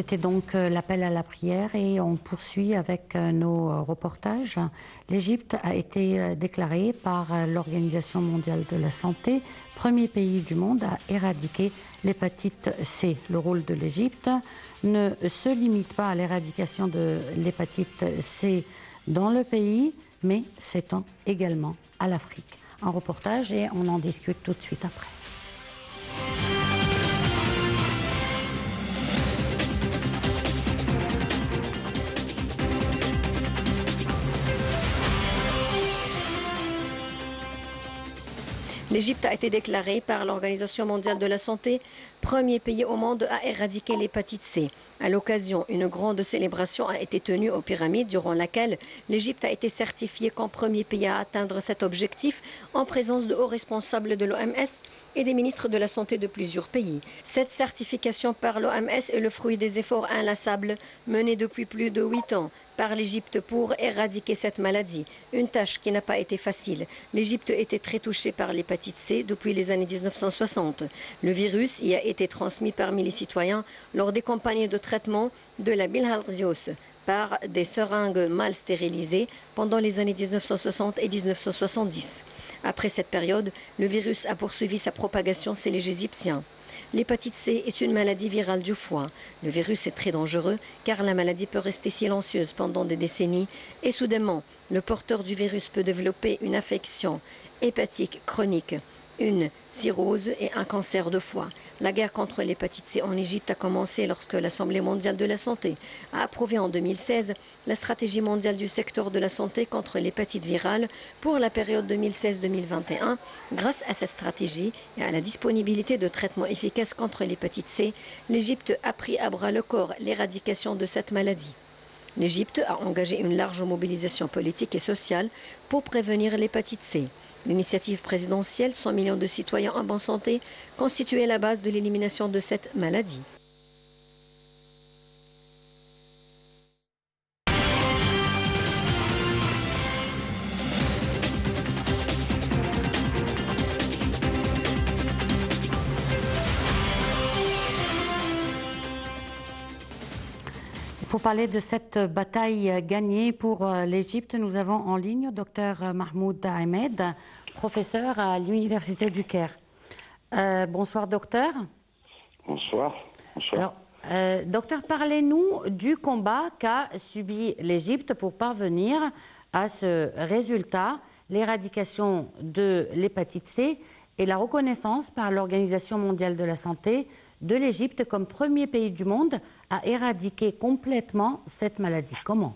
C'était donc l'appel à la prière et on poursuit avec nos reportages. L'Égypte a été déclarée par l'Organisation mondiale de la santé premier pays du monde à éradiquer l'hépatite C. Le rôle de l'Égypte ne se limite pas à l'éradication de l'hépatite C dans le pays, mais s'étend également à l'Afrique. Un reportage et on en discute tout de suite après. L'Égypte a été déclarée par l'Organisation mondiale de la santé premier pays au monde à éradiquer l'hépatite C. À l'occasion, une grande célébration a été tenue aux Pyramides durant laquelle l'Égypte a été certifiée comme premier pays à atteindre cet objectif en présence de hauts responsables de l'OMS et des ministres de la Santé de plusieurs pays. Cette certification par l'OMS est le fruit des efforts inlassables menés depuis plus de 8 ans par l'Égypte pour éradiquer cette maladie, une tâche qui n'a pas été facile. L'Égypte était très touchée par l'hépatite C depuis les années 1960. Le virus y a été transmis parmi les citoyens lors des campagnes de traitement de la bilharziose par des seringues mal stérilisées pendant les années 1960 et 1970. Après cette période, le virus a poursuivi sa propagation chez les Égyptiens. L'hépatite C est une maladie virale du foie. Le virus est très dangereux car la maladie peut rester silencieuse pendant des décennies et soudainement, le porteur du virus peut développer une affection hépatique chronique, une cirrhose et un cancer de foie. La guerre contre l'hépatite C en Égypte a commencé lorsque l'Assemblée mondiale de la santé a approuvé en 2016 la stratégie mondiale du secteur de la santé contre l'hépatite virale pour la période 2016-2021. Grâce à cette stratégie et à la disponibilité de traitements efficaces contre l'hépatite C, l'Égypte a pris à bras le corps l'éradication de cette maladie. L'Égypte a engagé une large mobilisation politique et sociale pour prévenir l'hépatite C. L'initiative présidentielle 100 millions de citoyens en bonne santé constituait la base de l'élimination de cette maladie. Pour parler de cette bataille gagnée pour l'Égypte, nous avons en ligne Dr Mahmoud Ahmed, professeur à l'Université du Caire. Bonsoir docteur. Bonsoir. Bonsoir. Alors, docteur, parlez-nous du combat qu'a subi l'Égypte pour parvenir à ce résultat, l'éradication de l'hépatite C et la reconnaissance par l'Organisation mondiale de la santé de l'Égypte comme premier pays du monde à éradiquer complètement cette maladie. Comment?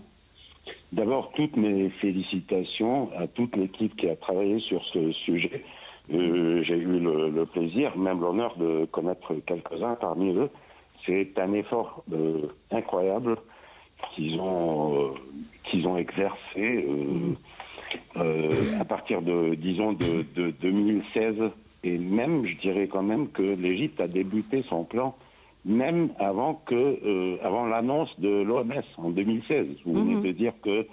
D'abord, toutes mes félicitations à toute l'équipe qui a travaillé sur ce sujet. J'ai eu le plaisir, même l'honneur de connaître quelques-uns parmi eux. C'est un effort incroyable qu'ils ont exercé à partir de, disons, de 2016. Et même, je dirais quand même que l'Égypte a débuté son plan même avant l'annonce de l'OMS en 2016. Vous venez de dire que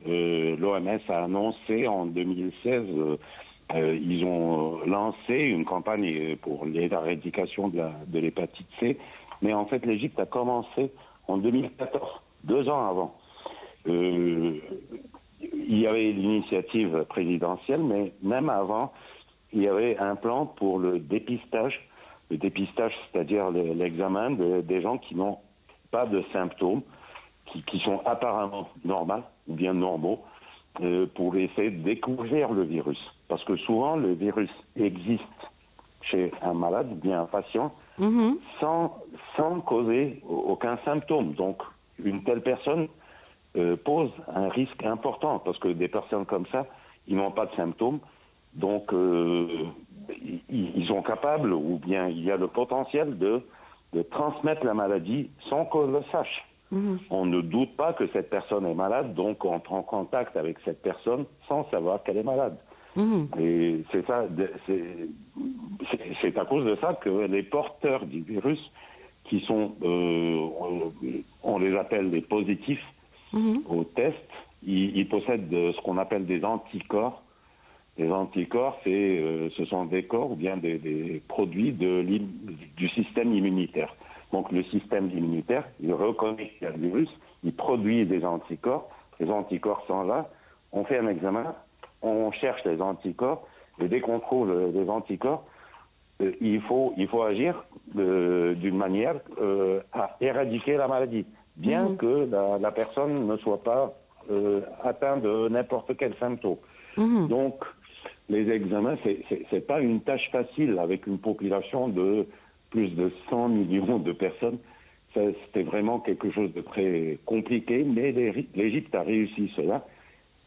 l'OMS a annoncé en 2016, ils ont lancé une campagne pour l'éradication de l'hépatite C. Mais en fait, l'Égypte a commencé en 2014, 2 ans avant. Il y avait l'initiative présidentielle, mais même avant, il y avait un plan pour le dépistage. Le dépistage, c'est-à-dire l'examen des gens qui n'ont pas de symptômes, qui sont apparemment normaux ou bien normaux, pour essayer de découvrir le virus. Parce que souvent, le virus existe chez un malade ou bien un patient sans causer aucun symptôme. Donc, une telle personne pose un risque important parce que des personnes comme ça, ils n'ont pas de symptômes. Donc, ils sont capables, ou bien il y a le potentiel de transmettre la maladie sans qu'on le sache. On ne doute pas que cette personne est malade, donc on entre en contact avec cette personne sans savoir qu'elle est malade. Et c'est ça, c'est à cause de ça que les porteurs du virus, qui sont, on les appelle des positifs au test, ils possèdent ce qu'on appelle des anticorps. Les anticorps, ce sont des corps ou bien des produits du système immunitaire. Donc le système immunitaire, il reconnaît qu'il y a le virus, il produit des anticorps, les anticorps sont là, on fait un examen, on cherche les anticorps, et dès qu'on trouve les anticorps, il faut agir d'une manière à éradiquer la maladie, bien que la personne ne soit pas atteinte de n'importe quel symptôme. Donc, les examens, c'est pas une tâche facile avec une population de plus de 100 millions de personnes. C'était vraiment quelque chose de très compliqué, mais l'Égypte a réussi cela.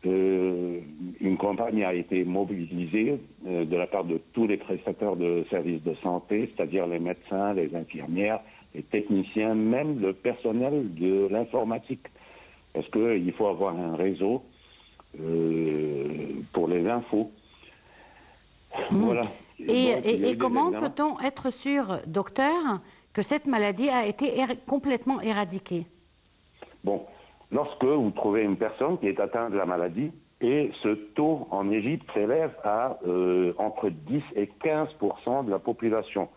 Une campagne a été mobilisée de la part de tous les prestataires de services de santé, c'est-à-dire les médecins, les infirmières, les techniciens, même le personnel de l'informatique. Parce qu'il faut avoir un réseau pour les infos. Voilà. Et comment peut-on être sûr, docteur, que cette maladie a été complètement éradiquée? Bon, lorsque vous trouvez une personne qui est atteinte de la maladie, et ce taux en Égypte s'élève à entre 10 et 15% de la population.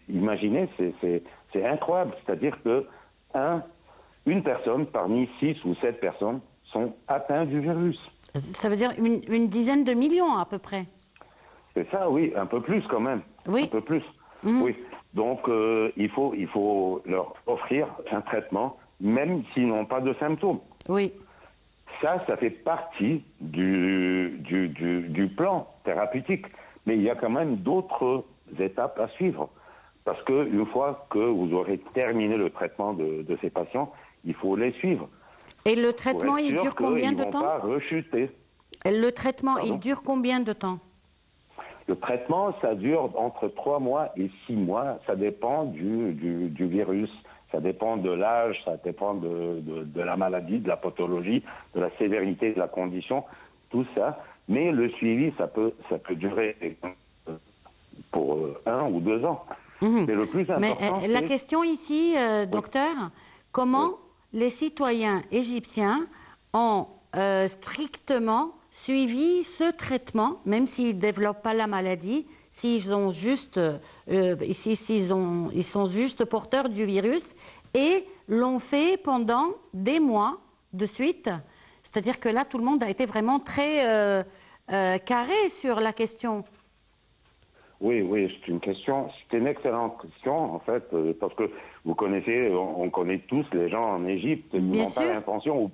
Imaginez, c'est incroyable. C'est-à-dire que une personne parmi 6 ou 7 personnes sont atteintes du virus. Ça veut dire une dizaine de millions à peu près. C'est ça, oui, un peu plus quand même. Oui. Un peu plus. Oui. Donc, il faut leur offrir un traitement, même s'ils n'ont pas de symptômes. Oui. Ça fait partie du plan thérapeutique. Mais il y a quand même d'autres étapes à suivre. Parce qu'une fois que vous aurez terminé le traitement de ces patients, il faut les suivre. Et le traitement, il dure combien de temps? Ils ne vont pas rechuter. Le traitement, il dure combien de temps? Le traitement, ça dure entre 3 mois et 6 mois. Ça dépend du virus, ça dépend de l'âge, ça dépend de la maladie, de la pathologie, de la sévérité de la condition, tout ça. Mais le suivi, ça peut durer pour 1 ou 2 ans. Mais le plus important, la question ici, docteur, comment les citoyens égyptiens ont strictement suivi ce traitement, même s'ils ne développent pas la maladie, s'ils ont juste, ils sont juste porteurs du virus, et l'ont fait pendant des mois de suite. C'est-à-dire que là, tout le monde a été vraiment très carré sur la question. Oui, c'est une excellente question, en fait, parce que vous connaissez, on connaît tous les gens en Égypte, ils n'ont pas l'intention,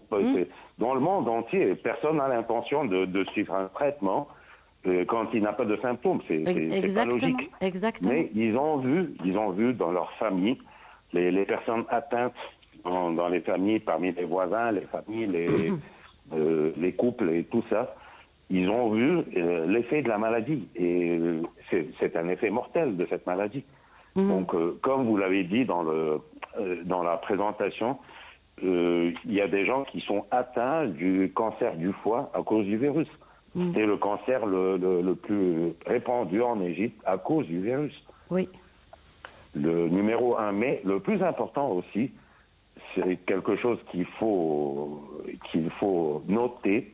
dans le monde entier, personne n'a l'intention de suivre un traitement quand il n'a pas de symptômes, c'est pas logique. Exactement. Mais ils ont vu dans leur famille, les personnes atteintes dans les familles, parmi les voisins, les familles, les couples et tout ça, ils ont vu l'effet de la maladie. Et c'est un effet mortel de cette maladie. Donc, comme vous l'avez dit dans la présentation, il y a des gens qui sont atteints du cancer du foie à cause du virus. C'est le cancer le plus répandu en Égypte à cause du virus. Oui. Le numéro 1. Mais le plus important aussi, c'est quelque chose qu'il faut noter,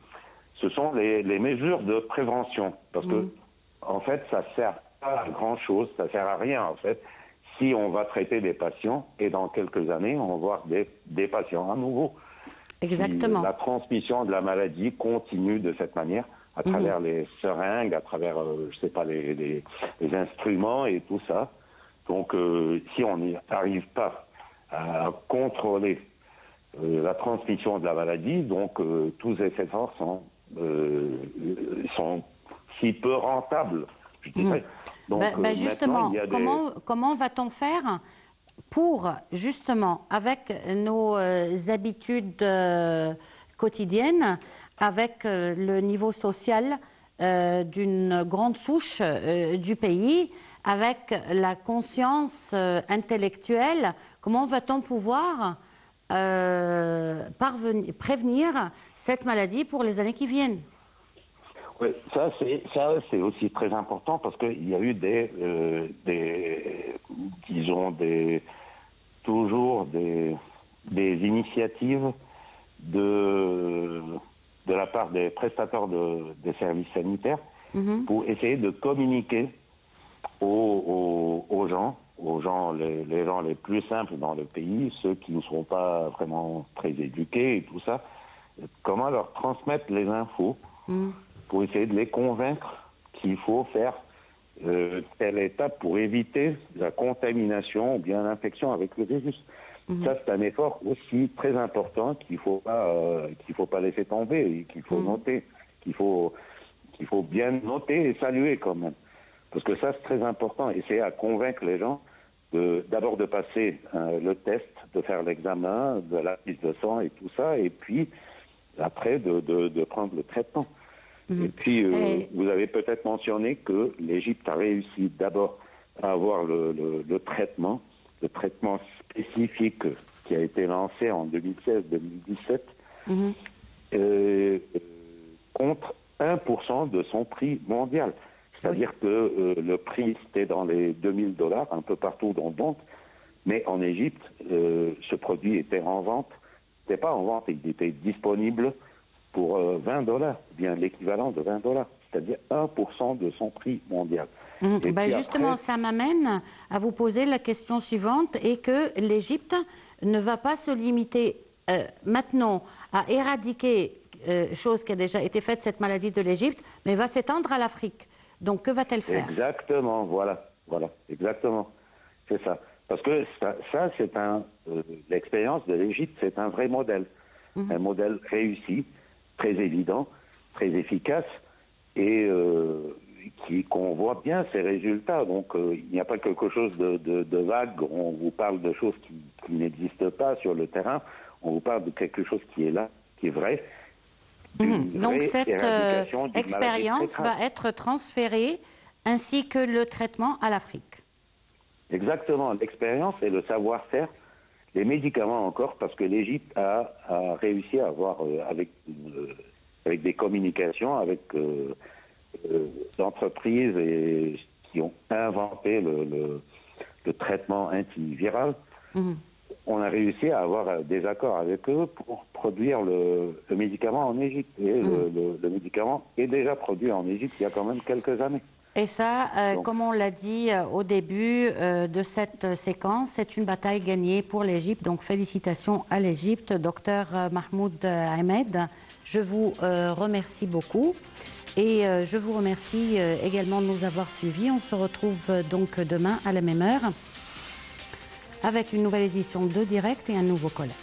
ce sont les mesures de prévention. Parce que, en fait, ça sert pas à grand-chose, ça sert à rien, en fait, si on va traiter des patients et dans quelques années, on va voir des patients à nouveau. Exactement. Si la transmission de la maladie continue de cette manière, à travers les seringues, à travers, je sais pas, les instruments et tout ça. Donc, si on n'y arrive pas à contrôler la transmission de la maladie, donc tous ces efforts sont si peu rentables, je dirais. Donc, justement, comment va-t-on faire pour, justement, avec nos habitudes quotidiennes, avec le niveau social d'une grande souche du pays, avec la conscience intellectuelle, comment va-t-on pouvoir prévenir cette maladie pour les années qui viennent? Oui, ça c'est aussi très important parce qu'il y a eu toujours des initiatives de la part des prestataires des services sanitaires pour essayer de communiquer aux gens aux gens, les gens les plus simples dans le pays, ceux qui ne sont pas vraiment très éduqués et tout ça, comment leur transmettre les infos pour essayer de les convaincre qu'il faut faire telle étape pour éviter la contamination ou bien l'infection avec le virus. Ça, c'est un effort aussi très important qu'il faut pas laisser tomber et qu'il faut noter, qu'il faut bien noter et saluer quand même. Parce que ça, c'est très important. Essayer à convaincre les gens d'abord de passer le test, de faire l'examen, de la prise de sang et tout ça, et puis après de prendre le traitement. Et puis, vous avez peut-être mentionné que l'Égypte a réussi d'abord à avoir le traitement spécifique qui a été lancé en 2016-2017 contre 1% de son prix mondial. C'est-à-dire que le prix, c'était dans les $2000 un peu partout dans le monde, mais en Égypte, ce produit était en vente. Il n'était pas en vente, il était disponible pour $20, bien l'équivalent de $20, c'est-à-dire 1% de son prix mondial. Justement, après, ça m'amène à vous poser la question suivante, et que l'Égypte ne va pas se limiter maintenant à éradiquer, chose qui a déjà été faite, cette maladie de l'Égypte, mais va s'étendre à l'Afrique. Donc, que va-t-elle faire? Exactement, voilà, exactement, c'est ça. Parce que ça c'est l'expérience de l'Égypte, c'est un vrai modèle, un modèle réussi, très évident, très efficace, et qu'on voit bien ses résultats. Donc, il n'y a pas quelque chose de vague. On vous parle de choses qui n'existent pas sur le terrain. On vous parle de quelque chose qui est là, qui est vrai. Donc, cette expérience va être transférée, ainsi que le traitement, à l'Afrique. Exactement. L'expérience et le savoir-faire, les médicaments encore, parce que l'Égypte a réussi à avoir, avec des communications, avec d'entreprises qui ont inventé le traitement antiviral, on a réussi à avoir des accords avec eux pour produire le médicament en Égypte. Et le médicament est déjà produit en Égypte il y a quand même quelques années. Et ça, comme on l'a dit au début de cette séquence, c'est une bataille gagnée pour l'Égypte. Donc félicitations à l'Égypte. Docteur Mahmoud Ahmed, je vous remercie beaucoup. Et je vous remercie également de nous avoir suivis. On se retrouve donc demain à la même heure avec une nouvelle édition de Direct et un nouveau collègue.